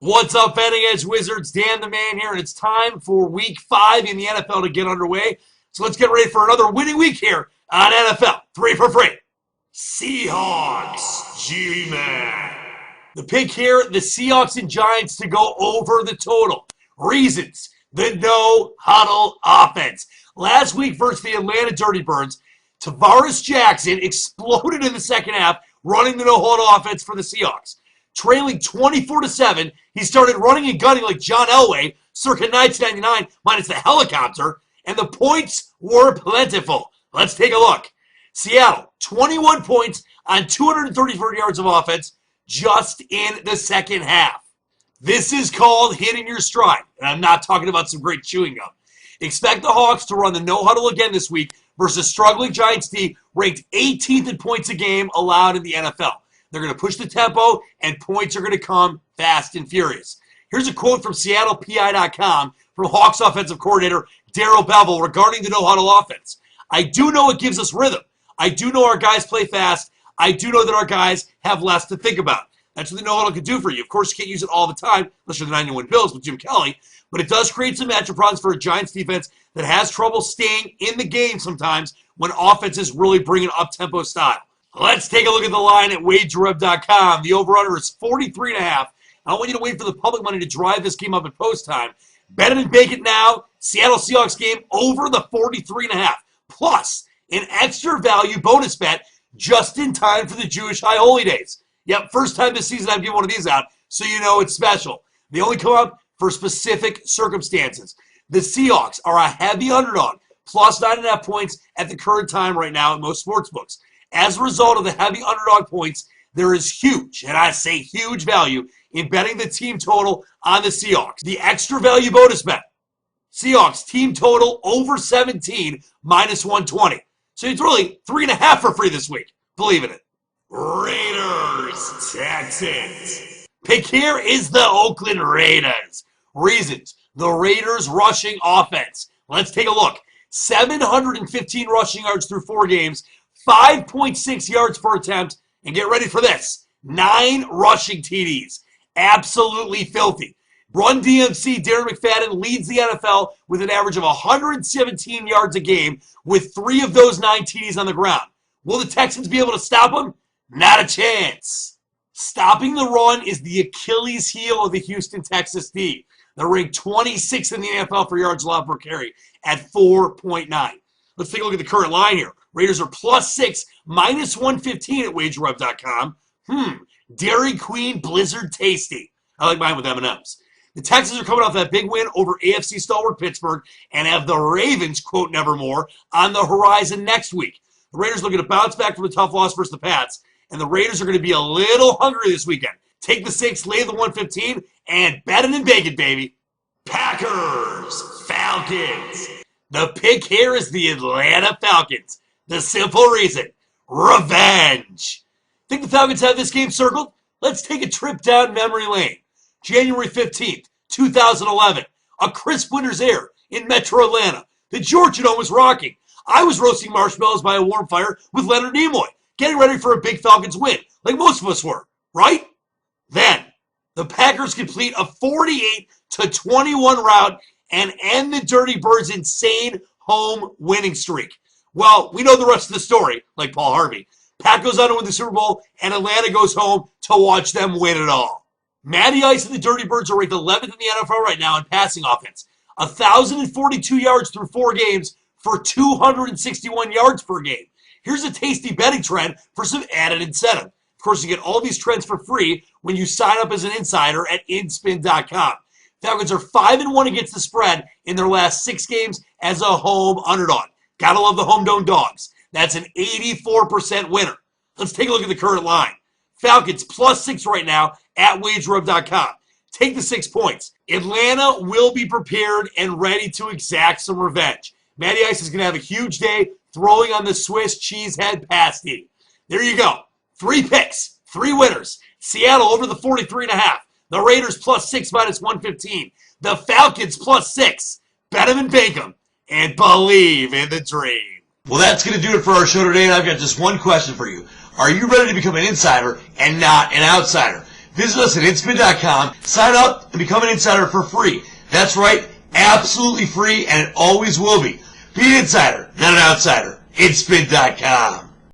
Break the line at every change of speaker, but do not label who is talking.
What's up, Betting Edge Wizards? Dan the Man here, and it's time for Week 5 in the NFL to get underway. So let's get ready for another winning week here on NFL 3 for free. Seahawks, G-Man. The pick here, the Seahawks and Giants to go over the total. Reasons, the no-huddle offense. Last week versus the Atlanta Dirty Birds, Tavares Jackson exploded in the second half, running the no-huddle offense for the Seahawks. Trailing 24-7, he started running and gunning like John Elway, circa 1999, minus the helicopter, and the points were plentiful. Let's take a look. Seattle, 21 points on 234 yards of offense just in the second half. This is called hitting your stride, and I'm not talking about some great chewing gum. Expect the Hawks to run the no-huddle again this week versus struggling Giants D, ranked 18th in points a game allowed in the NFL. They're going to push the tempo, and points are going to come fast and furious. Here's a quote from SeattlePI.com from Hawks offensive coordinator Darrell Bevell regarding the no-huddle offense. I do know it gives us rhythm. I do know our guys play fast. I do know that our guys have less to think about. That's what the no-huddle can do for you. Of course, you can't use it all the time unless you're the 91 Bills with Jim Kelly, but it does create some matchup problems for a Giants defense that has trouble staying in the game sometimes when offenses really bring an up-tempo style. Let's take a look at the line at wagerweb.com. The over-under is 43.5. I don't want you to wait for the public money to drive this game up at post time. Bet it and bake it now. Seattle Seahawks game over the 43.5. Plus, an extra value bonus bet just in time for the Jewish High Holy Days. Yep, first time this season I've given one of these out, so you know it's special. They only come up for specific circumstances. The Seahawks are a heavy underdog, plus 9.5 points at the current time right now at most sports books. As a result of the heavy underdog points, there is huge, and I say huge value, in betting the team total on the Seahawks. The extra value bonus bet. Seahawks team total over 17 minus 120. So it's really 3.5 for free this week. Believe in it. Raiders, Texans. Pick here is the Oakland Raiders. Reasons, the Raiders rushing offense. Let's take a look. 715 rushing yards through 4 games. 5.6 yards per attempt, and get ready for this, 9 rushing TDs. Absolutely filthy. Run DMC Darren McFadden leads the NFL with an average of 117 yards a game with 3 of those 9 TDs on the ground. Will the Texans be able to stop them? Not a chance. Stopping the run is the Achilles heel of the Houston Texans D. They're ranked 26th in the NFL for yards allowed per carry at 4.9. Let's take a look at the current line here. Raiders are plus 6, minus 115 at wagerweb.com. Dairy Queen Blizzard Tasty. I like mine with M&M's. The Texans are coming off that big win over AFC stalwart Pittsburgh and have the Ravens, quote, nevermore, on the horizon next week. The Raiders looking to bounce back from a tough loss versus the Pats, and the Raiders are going to be a little hungry this weekend. Take the 6, lay the 115, and bet it and bake it, baby. Packers, Falcons. The pick here is the Atlanta Falcons. The simple reason, revenge. Think the Falcons have this game circled? Let's take a trip down memory lane. January 15th, 2011. A crisp winter's air in Metro Atlanta. The Georgia Dome was rocking. I was roasting marshmallows by a warm fire with Leonard Nimoy, getting ready for a big Falcons win, like most of us were, right? Then, the Packers complete a 48-21 rout and end the Dirty Birds' insane home winning streak. Well, we know the rest of the story, like Paul Harvey. Pat goes on to win the Super Bowl, and Atlanta goes home to watch them win it all. Matty Ice and the Dirty Birds are ranked 11th in the NFL right now in passing offense. 1,042 yards through 4 games for 261 yards per game. Here's a tasty betting trend for some added incentive. Of course, you get all these trends for free when you sign up as an insider at inspin.com. Falcons are 5-1 against the spread in their last 6 games as a home underdog. Gotta love the home dome dogs. That's an 84% winner. Let's take a look at the current line. Falcons plus 6 right now at wagerweb.com. Take the 6 points. Atlanta will be prepared and ready to exact some revenge. Matty Ice is going to have a huge day throwing on the Swiss cheesehead pasty. There you go. 3 picks, 3 winners. Seattle over the 43.5. The Raiders plus 6 minus 115. The Falcons plus 6. Bet them and bake them. And believe in the dream. Well, that's going to do it for our show today, and I've got just one question for you. Are you ready to become an insider and not an outsider?
Visit us at inspin.com, sign up, and become an insider for free. That's right, absolutely free, and it always will be. Be an insider, not an outsider. Inspin.com.